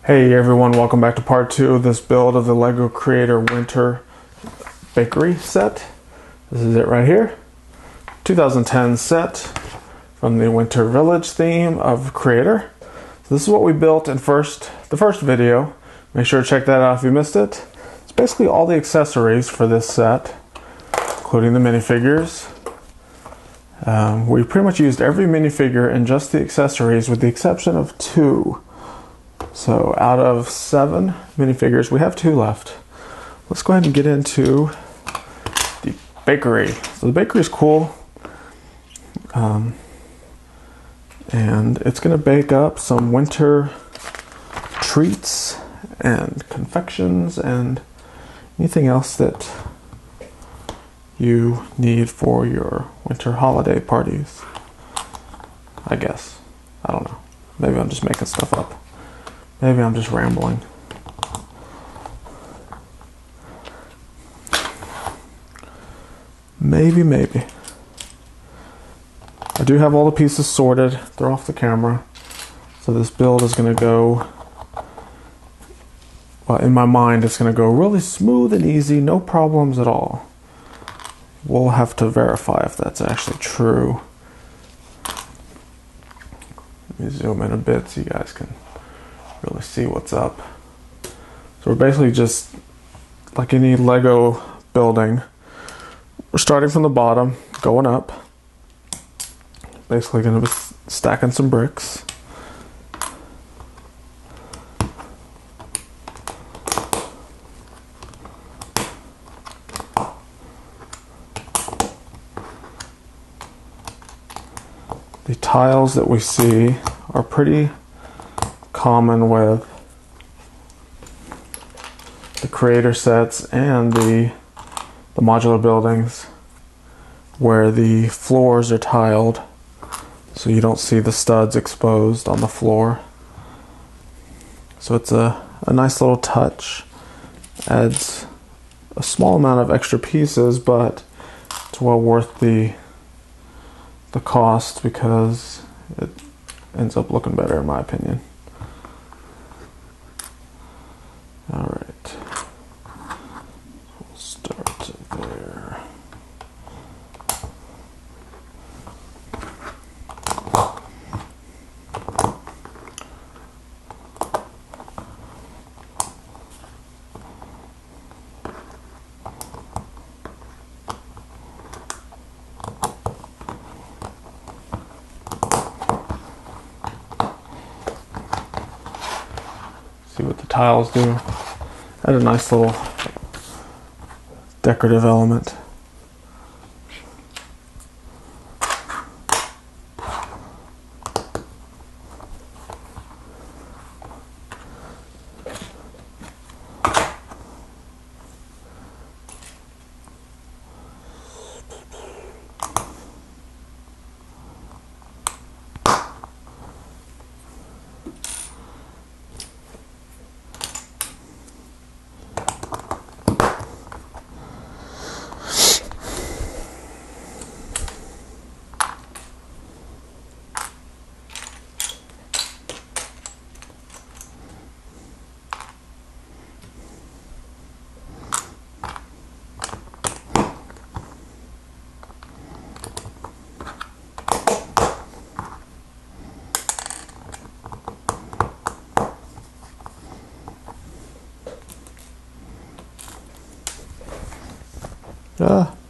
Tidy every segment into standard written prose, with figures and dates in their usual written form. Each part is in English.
Hey everyone, welcome back to part 2 of this build of the LEGO Creator Winter Bakery set. This is it right here. 2010 set from the Winter Village theme of Creator. So this is what we built in the first video. Make sure to check that out if you missed it. It's basically all the accessories for this set, including the minifigures. We pretty much used every minifigure and just the accessories with the exception of 2. So out of 7 minifigures, we have 2 left. Let's go ahead and get into the bakery. So the bakery is cool. And it's going to bake up some winter treats and confections and anything else that you need for your winter holiday parties. I guess. I don't know. Maybe I'm just making stuff up. Maybe I'm just rambling. Maybe. I do have all the pieces sorted. They're off the camera. So this build is going to go, well, in my mind, it's going to go really smooth and easy, no problems at all. We'll have to verify if that's actually true. Let me zoom in a bit so you guys can really see what's up. So we're basically just like any Lego building. We're starting from the bottom, going up. Basically going to be stacking some bricks. The tiles that we see are pretty common with the creator sets and the modular buildings, where the floors are tiled so you don't see the studs exposed on the floor. So it's a nice little touch. Adds a small amount of extra pieces, but it's well worth the cost because it ends up looking better in my opinion. All right, we'll start there. See what the tiles do. Add a nice little decorative element.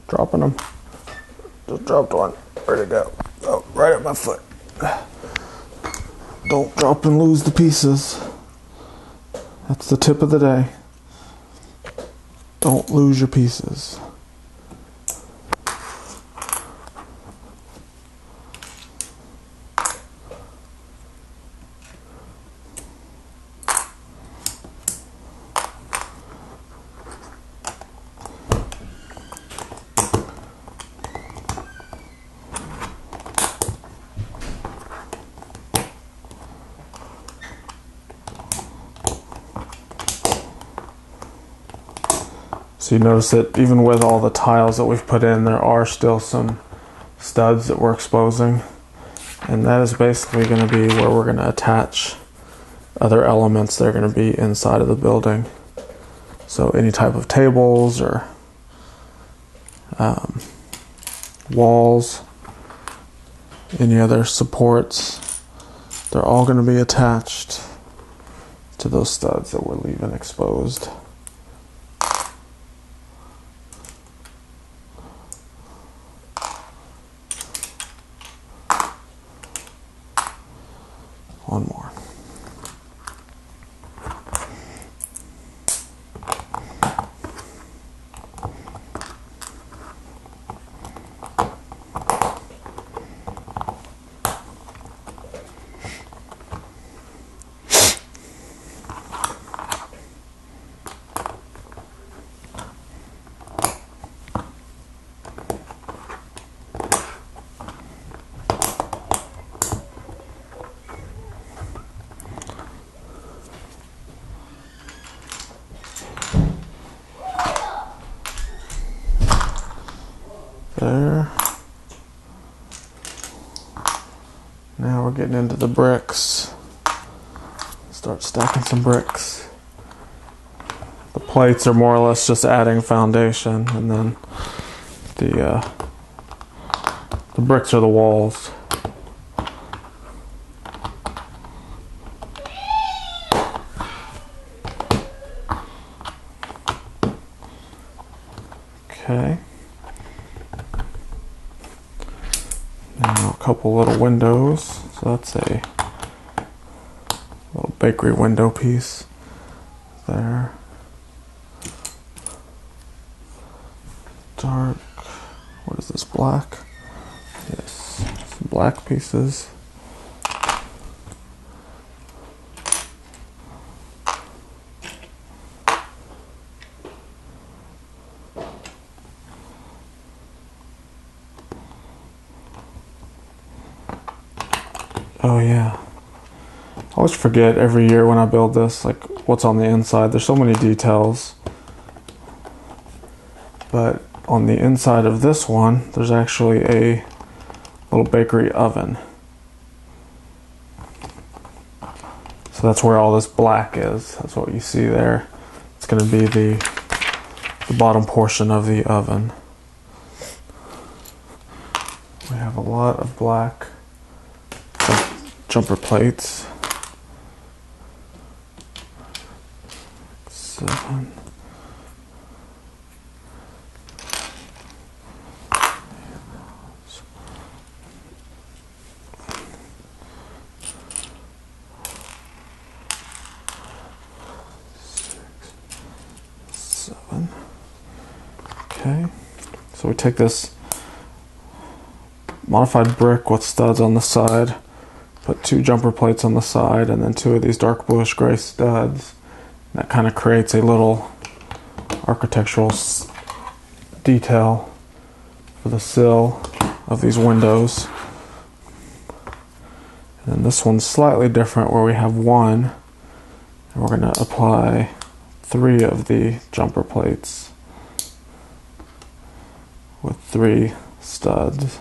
Dropping them. Just dropped one. Where'd it go? Oh, right at my foot. Don't drop and lose the pieces. That's the tip of the day. Don't lose your pieces. So you notice that even with all the tiles that we've put in, there are still some studs that we're exposing. And that is basically going to be where we're going to attach other elements that are going to be inside of the building. So any type of tables or walls, any other supports, they're all going to be attached to those studs that we're leaving exposed. One more. There. Now we're getting into the bricks. Start stacking some bricks. The plates are more or less just adding foundation, and then the bricks are the walls. Okay. Now a couple little windows. So that's a little bakery window piece there. Dark. What is this, black? Yes, some black pieces. Oh yeah. I always forget every year when I build this, like what's on the inside. There's so many details. But on the inside of this one, there's actually a little bakery oven. So that's where all this black is. That's what you see there. It's going to be the bottom portion of the oven. We have a lot of black jumper plates. 7. Okay, so we take this modified brick with studs on the side, put 2 jumper plates on the side, and then 2 of these dark bluish gray studs. That kind of creates a little architectural detail for the sill of these windows. And then this one's slightly different, where we have 1, and we're going to apply 3 of the jumper plates with 3 studs.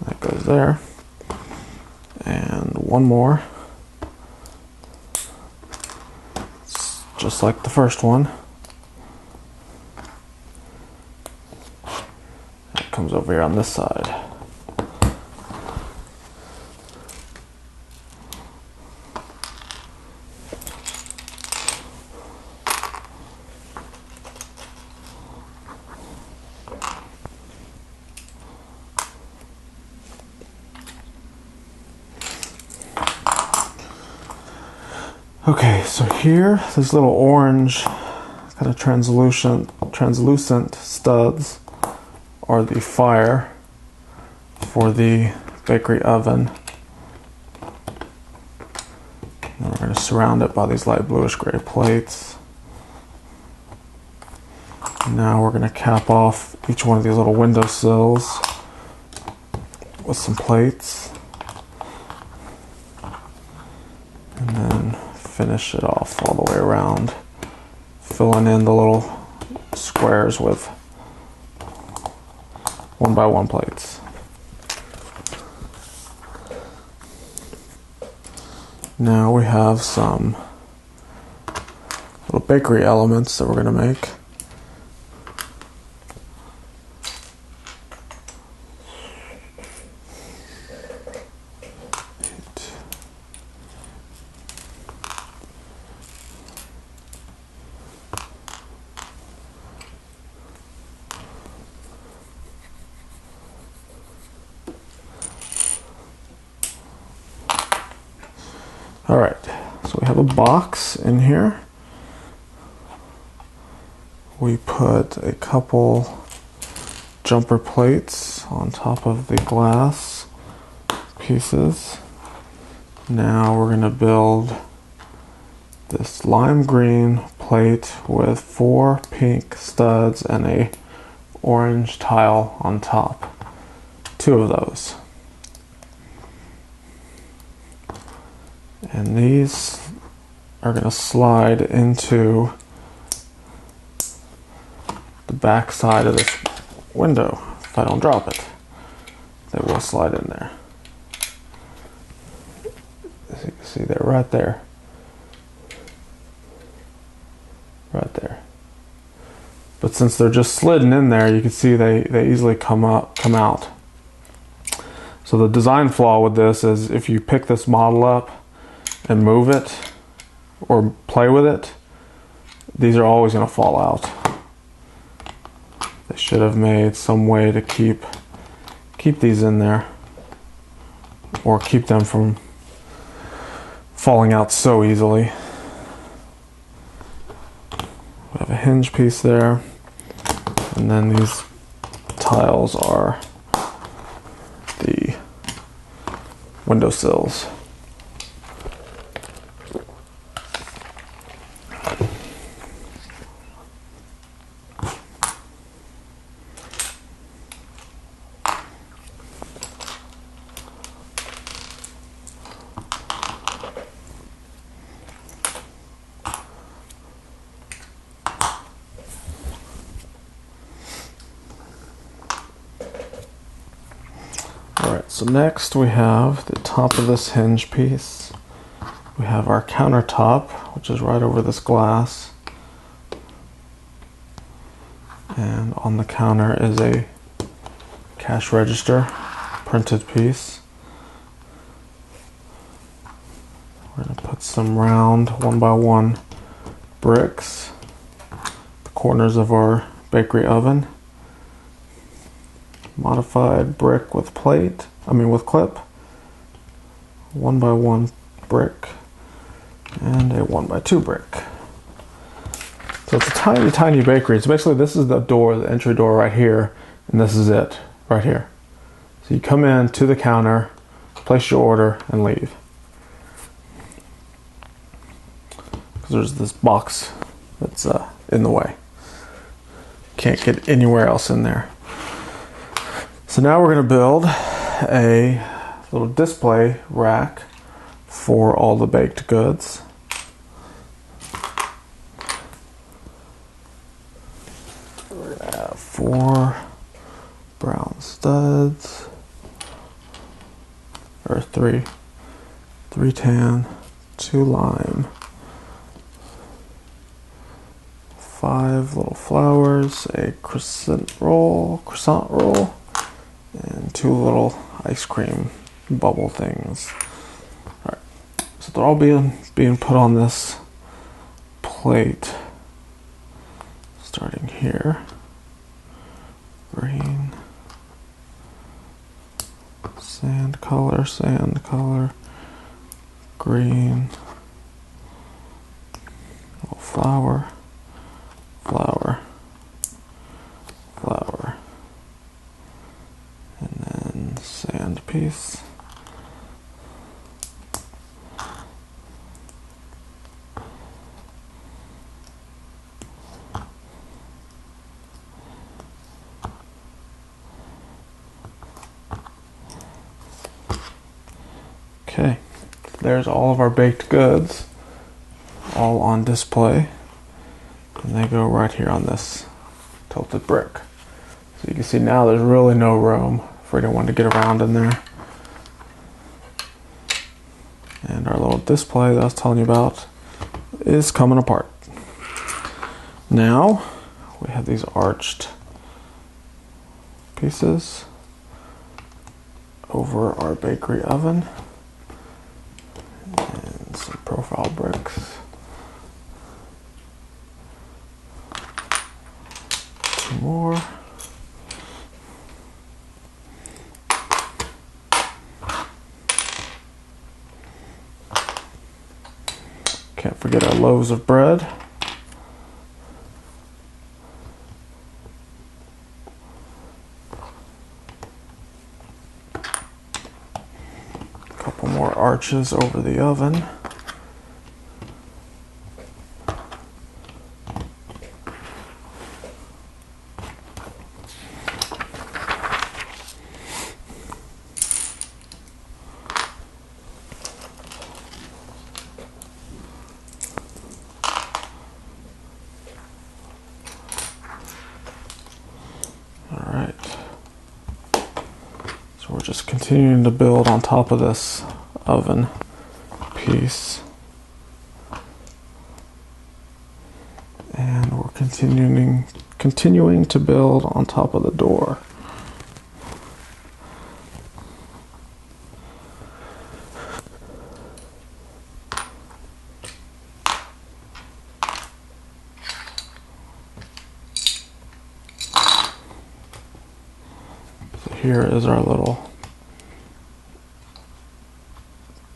That goes there. And 1 more. It's just like the first one. It comes over here on this side. Okay, so here, these little orange, kind of translucent studs are the fire for the bakery oven. And we're going to surround it by these light bluish gray plates. And now we're going to cap off each one of these little window sills with some plates. And then finish it off all the way around, filling in the little squares with 1x1 plates. Now we have some little bakery elements that we're going to make. Alright, so we have a box in here. We put a couple jumper plates on top of the glass pieces. Now we're going to build this lime green plate with 4 pink studs and a orange tile on top. 2 of those. And these are going to slide into the back side of this window. If I don't drop it, they will slide in there. As you can see, they're right there. Right there. But since they're just slidden in there, you can see they easily come out. So the design flaw with this is if you pick this model up and move it or play with it, these are always going to fall out. They should have made some way to keep these in there or keep them from falling out so easily. We have a hinge piece there, and then these tiles are the windowsills. Alright, so next we have the top of this hinge piece. We have our countertop, which is right over this glass. And on the counter is a cash register printed piece. We're going to put some round 1x1 bricks, the corners of our bakery oven. Modified brick with clip, 1x1 brick, and a 1x2 brick. So it's a tiny, tiny bakery. So basically this is the door, the entry door right here, and this is it, right here. So you come in to the counter, place your order, and leave. Because there's this box that's in the way. Can't get anywhere else in there. So now we're going to build a little display rack for all the baked goods. We're going to have 4 brown studs, or 3 tan, 2 lime, 5 little flowers, a croissant roll, and 2 little ice cream bubble things. Alright, so they're all being put on this plate. Starting here. Green. Sand color. Green. Little flower. And then sand piece. Okay, there's all of our baked goods, all on display, and they go right here on this tilted brick. So you can see now there's really no room for anyone to get around in there. And our little display that I was telling you about is coming apart. Now we have these arched pieces over our bakery oven and some profile bricks. Two more. Can't forget our loaves of bread. Couple more arches over the oven. Alright, so we're just continuing to build on top of this oven piece. And we're continuing to build on top of the door. Here is our little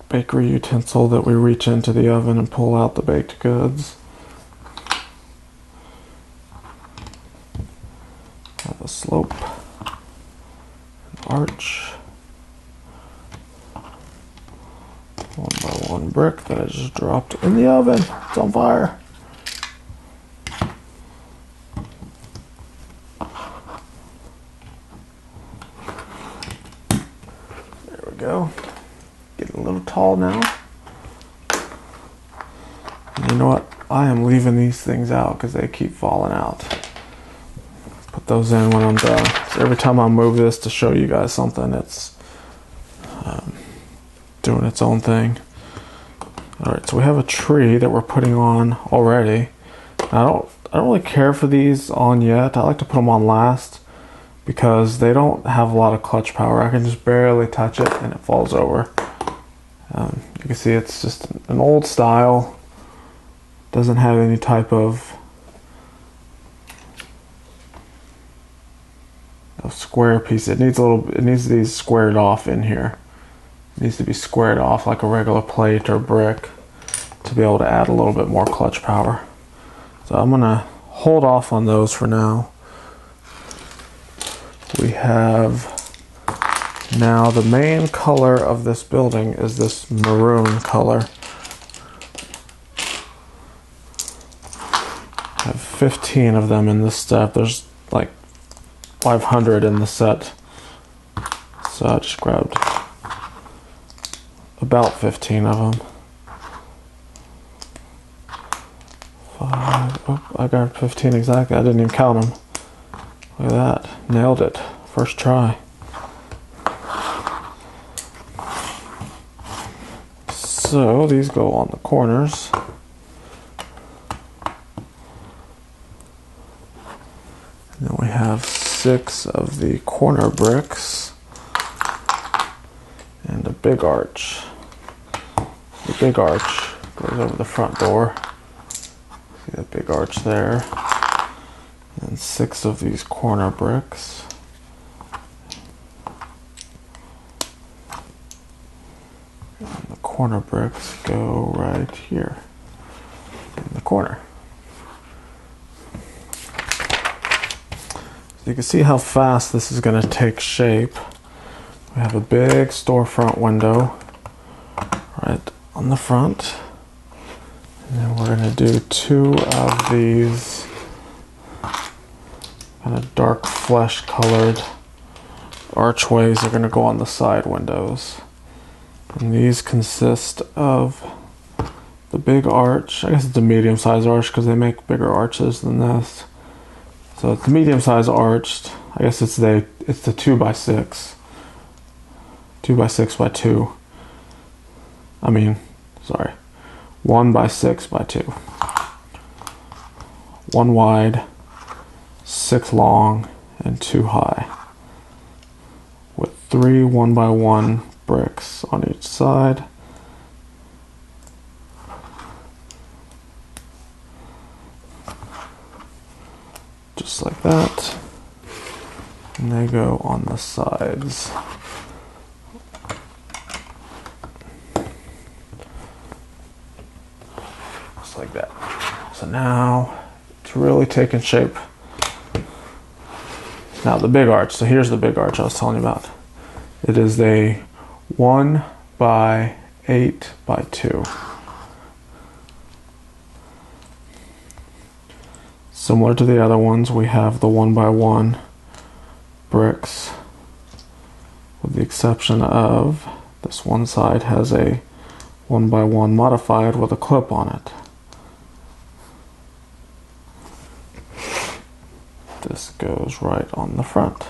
bakery utensil that we reach into the oven and pull out the baked goods. Have a slope, an arch, one by one brick that I just dropped in the oven. It's on fire. Go. Getting a little tall now. And you know what? I am leaving these things out because they keep falling out. Put those in when I'm done. So every time I move this to show you guys something, it's doing its own thing. Alright, so we have a tree that we're putting on already. I don't really care for these on yet. I like to put them on last, because they don't have a lot of clutch power. I can just barely touch it and it falls over. You can see it's just an old style. Doesn't have any type of square piece. It needs to be squared off in here. It needs to be squared off like a regular plate or brick to be able to add a little bit more clutch power. So I'm gonna hold off on those for now. We have now the main color of this building is this maroon color. I have 15 of them in this set. There's like 500 in the set. So I just grabbed about 15 of them. I got 15 exactly. I didn't even count them. Look at that. Nailed it. First try. So these go on the corners. And then we have 6 of the corner bricks and a big arch. The big arch goes over the front door. See that big arch there. And 6 of these corner bricks. And the corner bricks go right here in the corner. So you can see how fast this is going to take shape. We have a big storefront window right on the front. And then we're going to do 2 of these kind of dark flesh colored archways are going to go on the side windows. And these consist of the big arch. I guess it's a medium-sized arch because they make bigger arches than this. So it's medium-sized arched I guess it's the 2x6. 2x6x2. I mean, sorry. 1x6x2. 1 wide, 6 long, and 2 high. With 3 1x1 bricks on each side. Just like that. And they go on the sides. Just like that. So now it's really taking shape. Now the big arch. So here's the big arch I was telling you about. It is a 1x8x2. Similar to the other ones, we have the 1x1 bricks, with the exception of this one side has a 1x1 modified with a clip on it. This goes right on the front.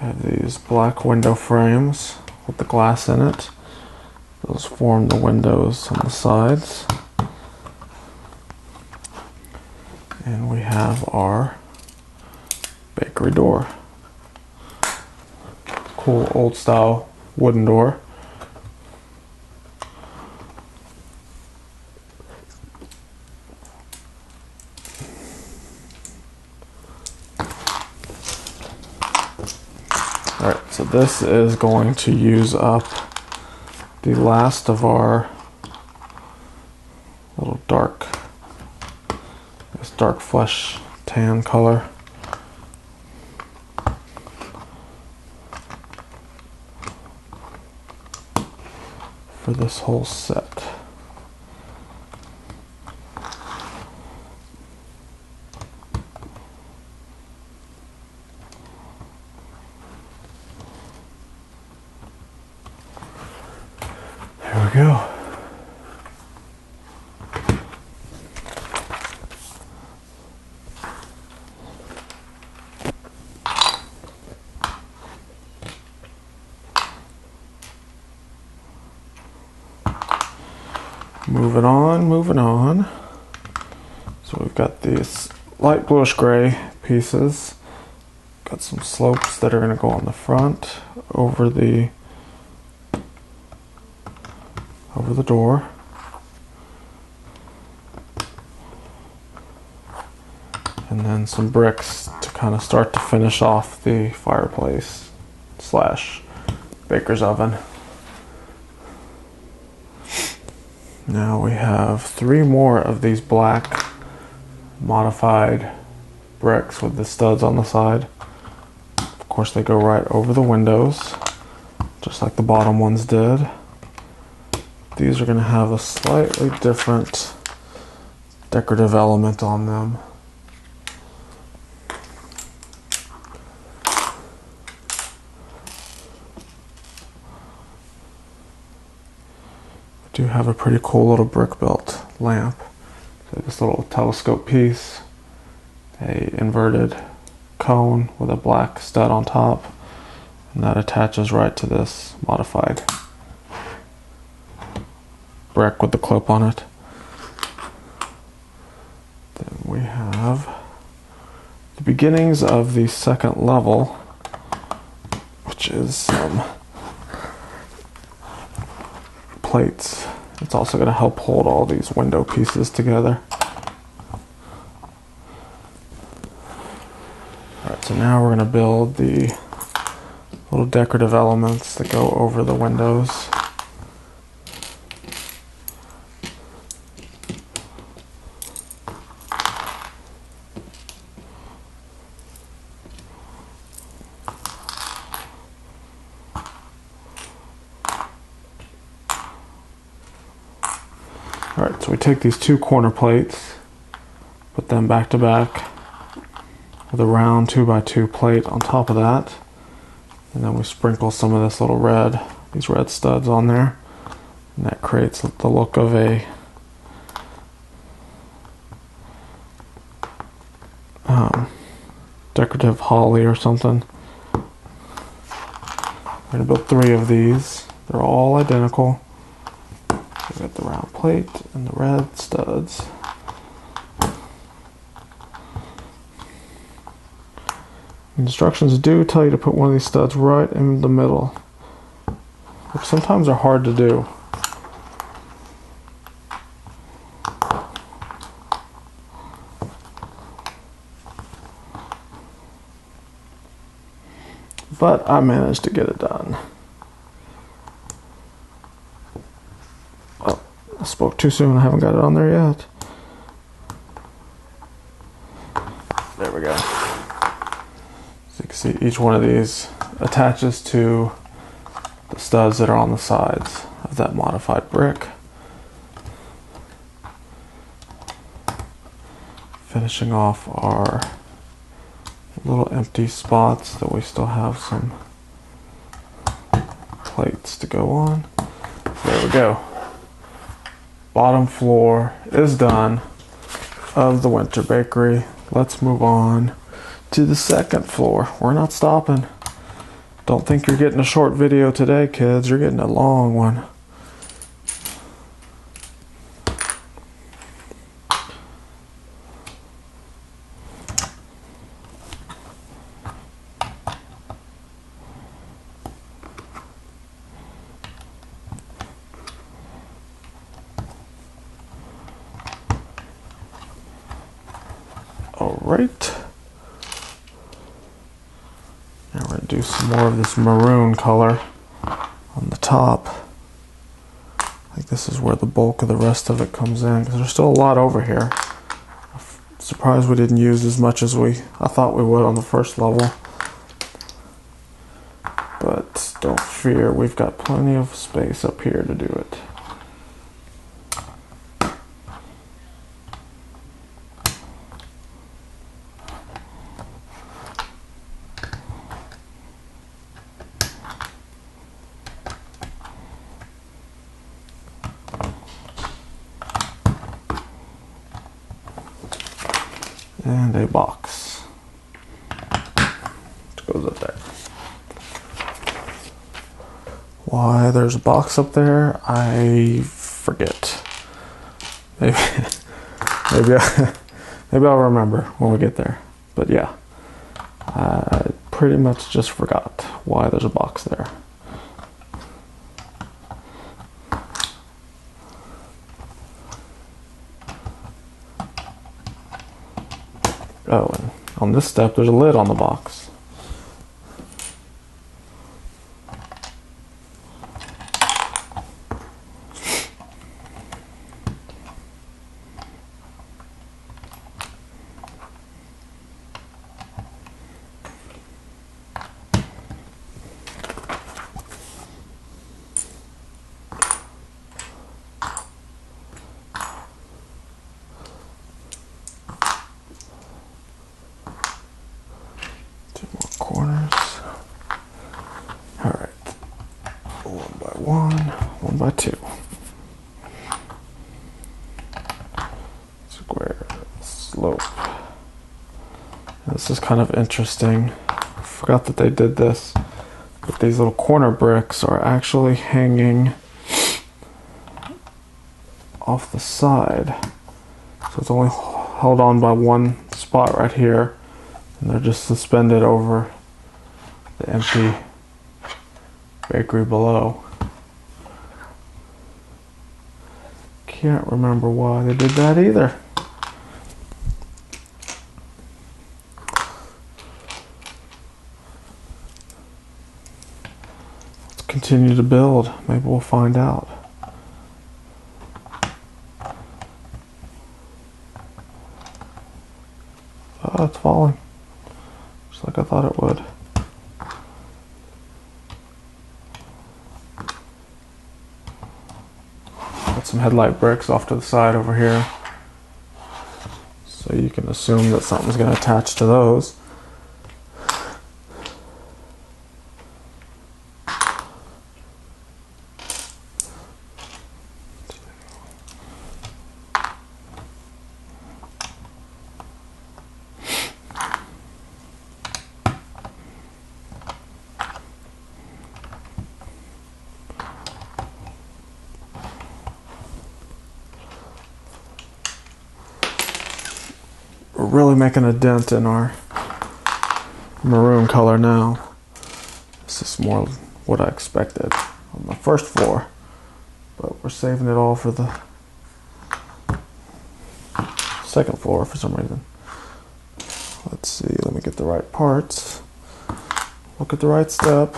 I have these black window frames with the glass in it. Those form the windows on the sides. And we have our bakery door. Cool old style wooden door. Alright, so this is going to use up the last of our little this dark flesh tan color. For this whole set. There we go. Moving on. So we've got these light bluish gray pieces. Got some slopes that are going to go on the front over the door. And then some bricks to kind of start to finish off the fireplace / baker's oven. Now we have 3 more of these black modified bricks with the studs on the side. Of course, they go right over the windows, just like the bottom ones did. These are going to have a slightly different decorative element on them. Do have a pretty cool little brick built lamp. So this little telescope piece, a inverted cone with a black stud on top, and that attaches right to this modified brick with the clip on it. Then we have the beginnings of the second level, which is some plates. It's also going to help hold all these window pieces together. Alright, so now we're going to build the little decorative elements that go over the windows. Alright, so we take these 2 corner plates, put them back to back with a round 2x2 plate on top of that, and then we sprinkle some of this little these red studs on there, And that creates the look of a decorative holly or something. We're going to build 3 of these. They're all identical. We've got the round plate and the red studs. Instructions do tell you to put one of these studs right in the middle, which sometimes are hard to do. But I managed to get it done. Oh, I spoke too soon. I haven't got it on there yet. There we go. So you can see each one of these attaches to the studs that are on the sides of that modified brick. Finishing off our little empty spots that we still have some plates to go on. There we go. Bottom floor is done of the Winter Bakery. Let's move on to the second floor. We're not stopping. Don't think you're getting a short video today, kids. You're getting a long one. All right. Now we're going to do some more of this maroon color on the top. I think this is where the bulk of the rest of it comes in, because there's still a lot over here. I'm surprised we didn't use as much as I thought we would on the first level. But don't fear, we've got plenty of space up here to do it. And a box, which goes up there. Why there's a box up there, I forget. Maybe I'll remember when we get there. But yeah, I pretty much just forgot why there's a box there. Oh, and on this step, there's a lid on the box. Corners. All right, 1 by 1, 1 by 2. Square slope. This is kind of interesting. I forgot that they did this, but these little corner bricks are actually hanging off the side. So it's only held on by one spot right here, and they're just suspended over the empty bakery below. Can't remember why they did that either. Let's continue to build. Maybe we'll find out. Oh, it's falling. Just like I thought it would. Got some headlight bricks off to the side over here. So you can assume that something's going to attach to those. we're really making a dent in our maroon color now. This is more what I expected on the first floor, but we're saving it all for the second floor for some reason. Let's see, let me get the right parts. Look at the right step.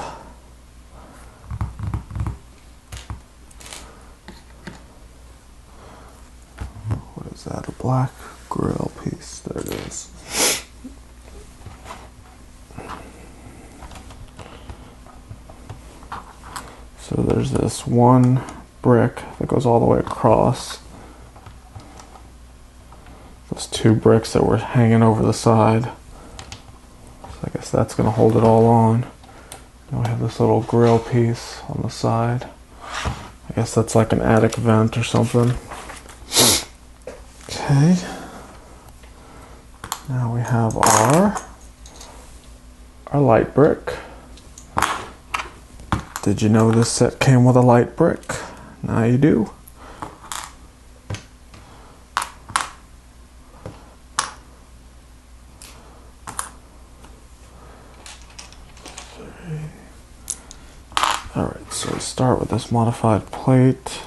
What is that? A black grill piece. There it is. So there's this one brick that goes all the way across. Those two bricks that were hanging over the side. So I guess that's going to hold it all on. And we have this little grill piece on the side. I guess that's like an attic vent or something. Okay. Now we have our light brick. Did you know this set came with a light brick? Now you do. Alright, so we start with this modified plate.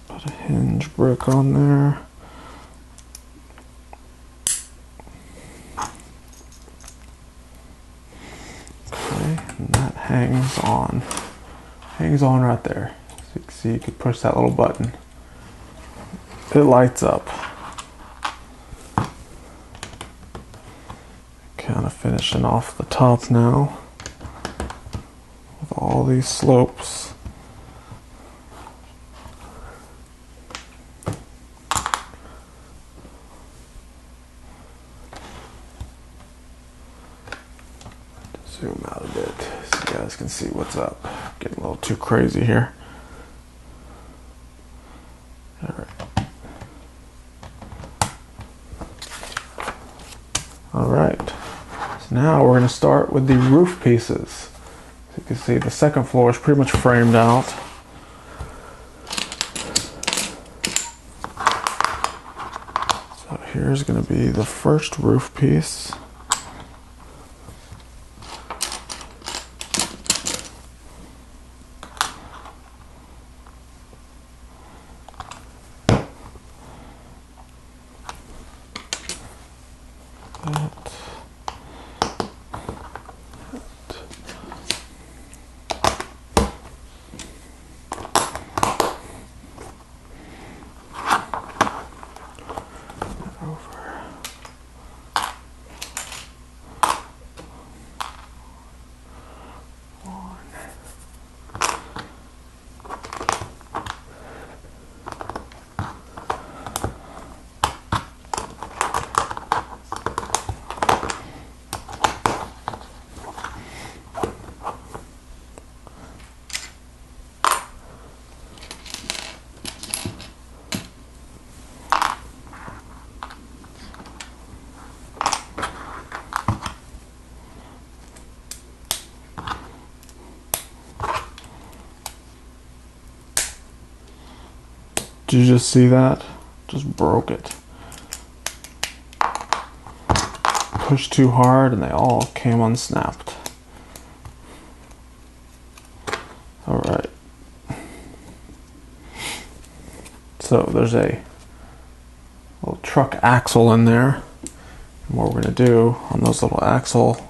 Put a hinge brick on there. And that hangs on right there. So you can see, you can push that little button. It lights up. Kind of finishing off the top now with all these slopes. Zoom out a bit so you guys can see what's up. Getting a little too crazy here. Alright. So now we're going to start with the roof pieces. So you can see the second floor is pretty much framed out. So here's going to be the first roof piece. Did you just see that? Just broke it. Pushed too hard and they all came unsnapped. Alright. So there's a little truck axle in there. And what we're going to do on those little axle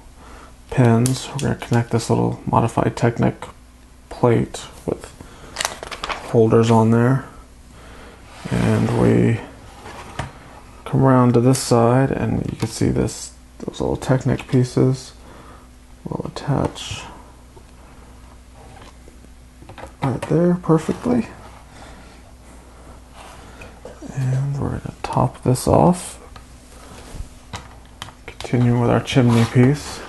pins, we're going to connect this little modified Technic plate with holders on there. And we come around to this side and you can see those little Technic pieces will attach right there perfectly. And we're going to top this off. Continuing with our chimney piece. So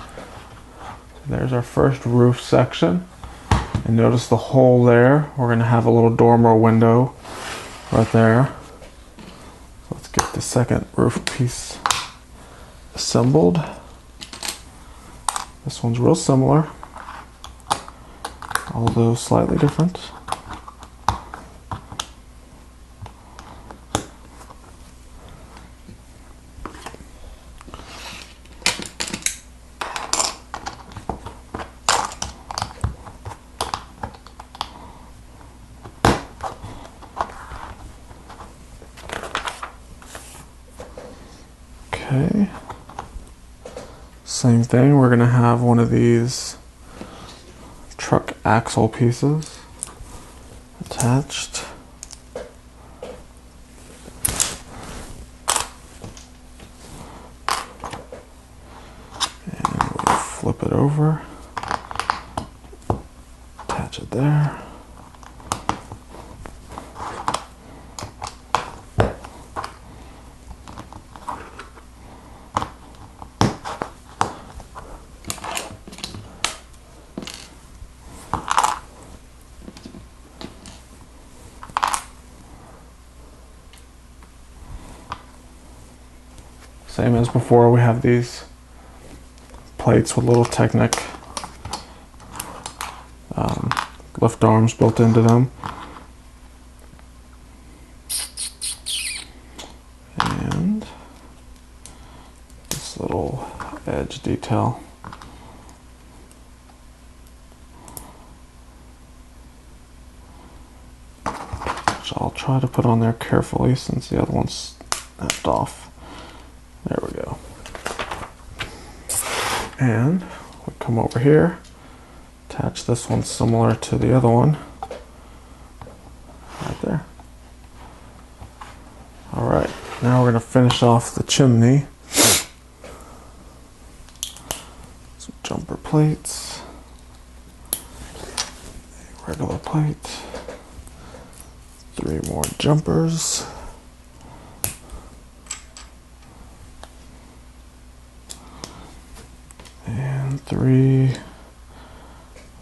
there's our first roof section. And notice the hole there. We're going to have a little dormer window right there. Let's get the second roof piece assembled. This one's real similar, although slightly different. Okay. Same thing, we're gonna have one of these truck axle pieces attached. And we flip it over, attach it there. Same as before, we have these plates with little Technic lift arms built into them. And this little edge detail. Which I'll try to put on there carefully since the other one's snapped off. There we go. And we come over here, attach this one similar to the other one. Right there. Alright, now we're going to finish off the chimney. Some jumper plates. A regular plate. 3 more jumpers. And 3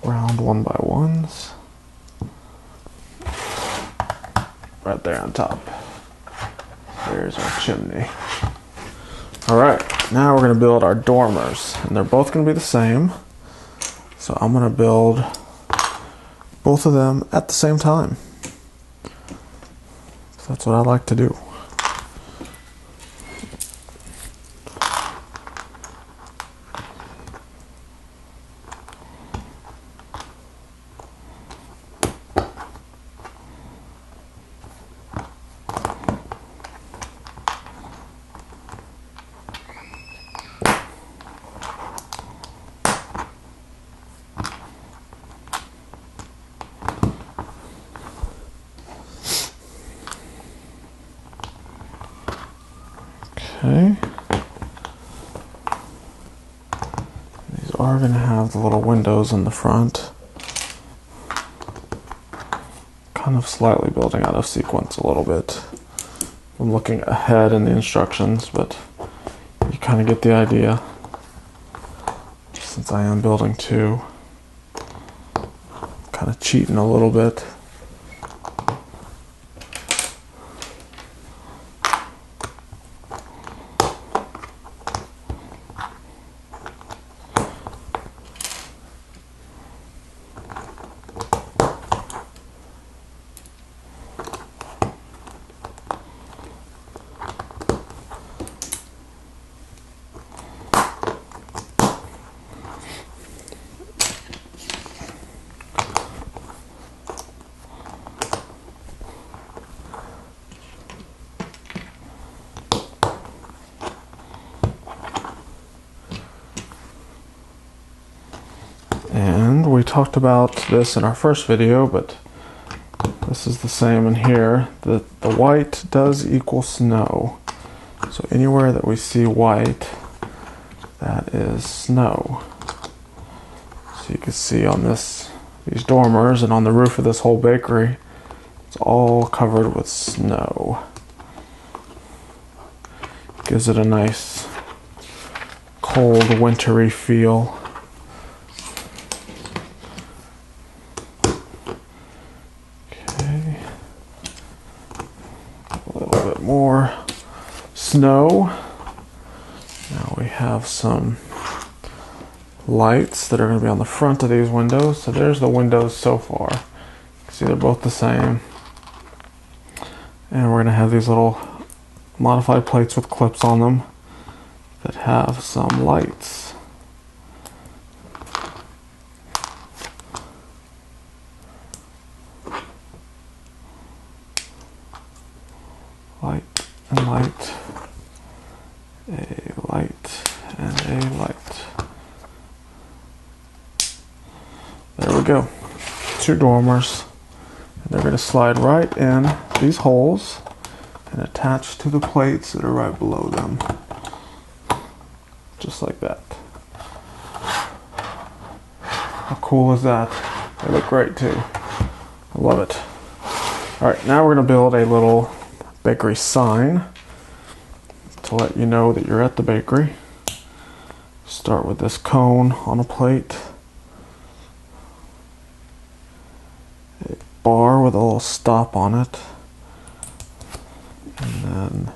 round 1x1s right there on top. There's our chimney. Alright, now we're going to build our dormers, and they're both going to be the same. So I'm going to build both of them at the same time. So that's what I like to do. Okay. These are going to have the little windows in the front. Kind of slightly building out of sequence a little bit. I'm looking ahead in the instructions, but you kind of get the idea. Since I am building 2, kind of cheating a little bit. And we talked about this in our first video, but this is the same in here. The white does equal snow. So anywhere that we see white, that is snow. So you can see on these dormers and on the roof of this whole bakery, it's all covered with snow. Gives it a nice cold, wintry feel. More snow. Now we have some lights that are going to be on the front of these windows. So there's the windows so far. You can see they're both the same. And we're going to have these little modified plates with clips on them that have some lights. Light and light. A go. 2 dormers. And they're going to slide right in these holes and attach to the plates that are right below them. Just like that. How cool is that? They look great too. I love it. Alright, now we're going to build a little bakery sign to let you know that you're at the bakery. Start with this cone on a plate. A bar with a little stop on it. And then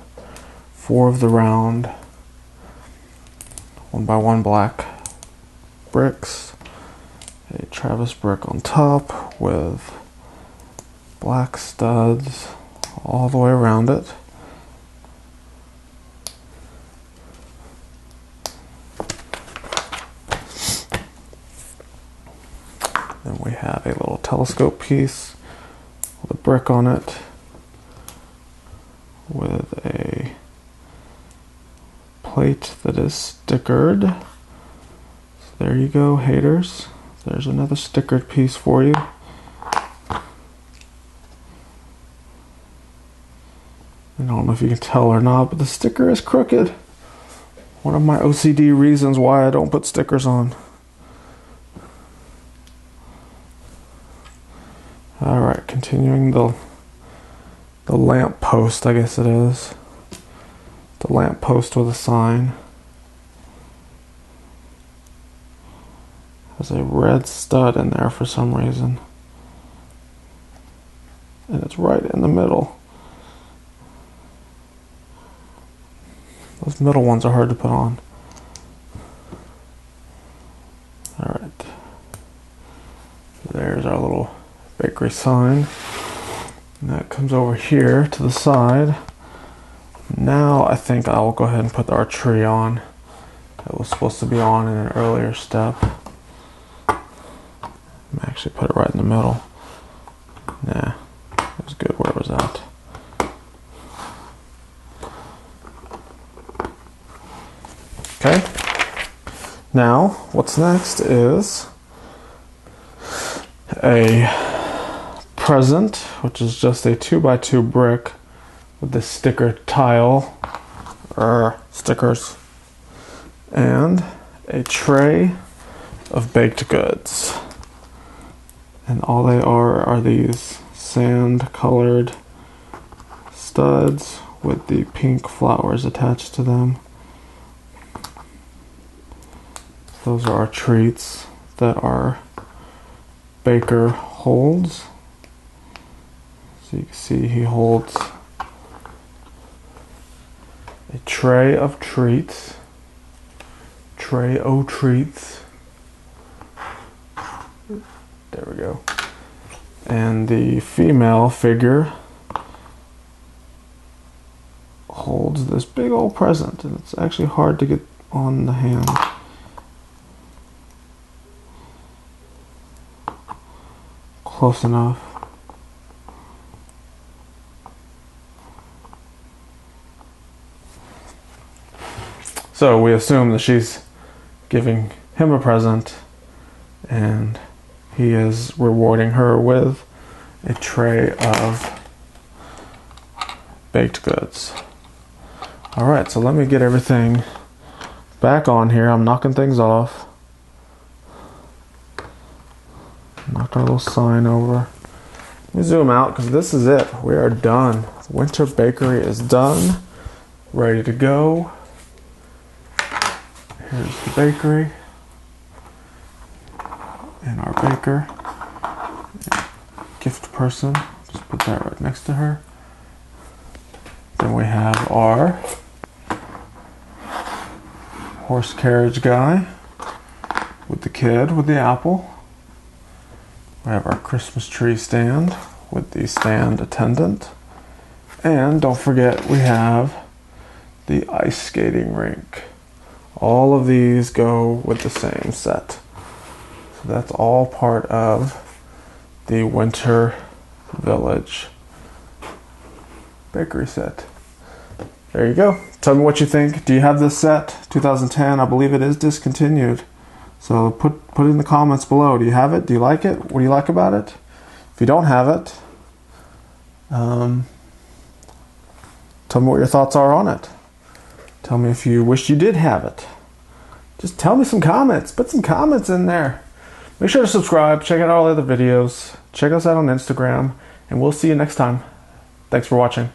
4 of the round 1x1 black bricks. A Travis brick on top with black studs all the way around it. Then we have a little telescope piece with a brick on it with a plate that is stickered. So there you go, haters. There's another stickered piece for you. I don't know if you can tell or not, but the sticker is crooked. One of my OCD reasons why I don't put stickers on. Alright, continuing the lamp post, I guess it is. The lamp post with a sign. Has a red stud in there for some reason. And it's right in the middle. Those middle ones are hard to put on. Alright. There's our little bakery sign. And that comes over here to the side. Now I think I'll go ahead and put our tree on. It was supposed to be on in an earlier step. Actually put it right in the middle. Nah, it was good where it was at. Okay. Now, what's next is a present, which is just a 2x2 brick with the sticker tile, or stickers, and a tray of baked goods. And all they are these sand colored studs with the pink flowers attached to them. Those are our treats that our baker holds. So you can see he holds a tray of treats. Tray o' treats. There we go. And the female figure holds this big old present, and it's actually hard to get on the hand. Close enough. So we assume that she's giving him a present, and he is rewarding her with a tray of baked goods. Alright, so let me get everything back on here. I'm knocking things off. Knocked our little sign over. Let me zoom out because this is it. We are done. The Winter Bakery is done. Ready to go. Here's the bakery. And our baker, gift person, just put that right next to her. Then we have our horse carriage guy with the kid with the apple. We have our Christmas tree stand with the stand attendant. And don't forget, we have the ice skating rink. All of these go with the same set. So that's all part of the Winter Village bakery set. There you go. Tell me what you think. Do you have this set? 2010, I believe it is discontinued. So put it in the comments below. Do you have it? Do you like it? What do you like about it? If you don't have it, tell me what your thoughts are on it. Tell me if you wish you did have it. Just tell me some comments. Put some comments in there. Make sure to subscribe. Check out all the other videos. Check us out on Instagram. And we'll see you next time. Thanks for watching.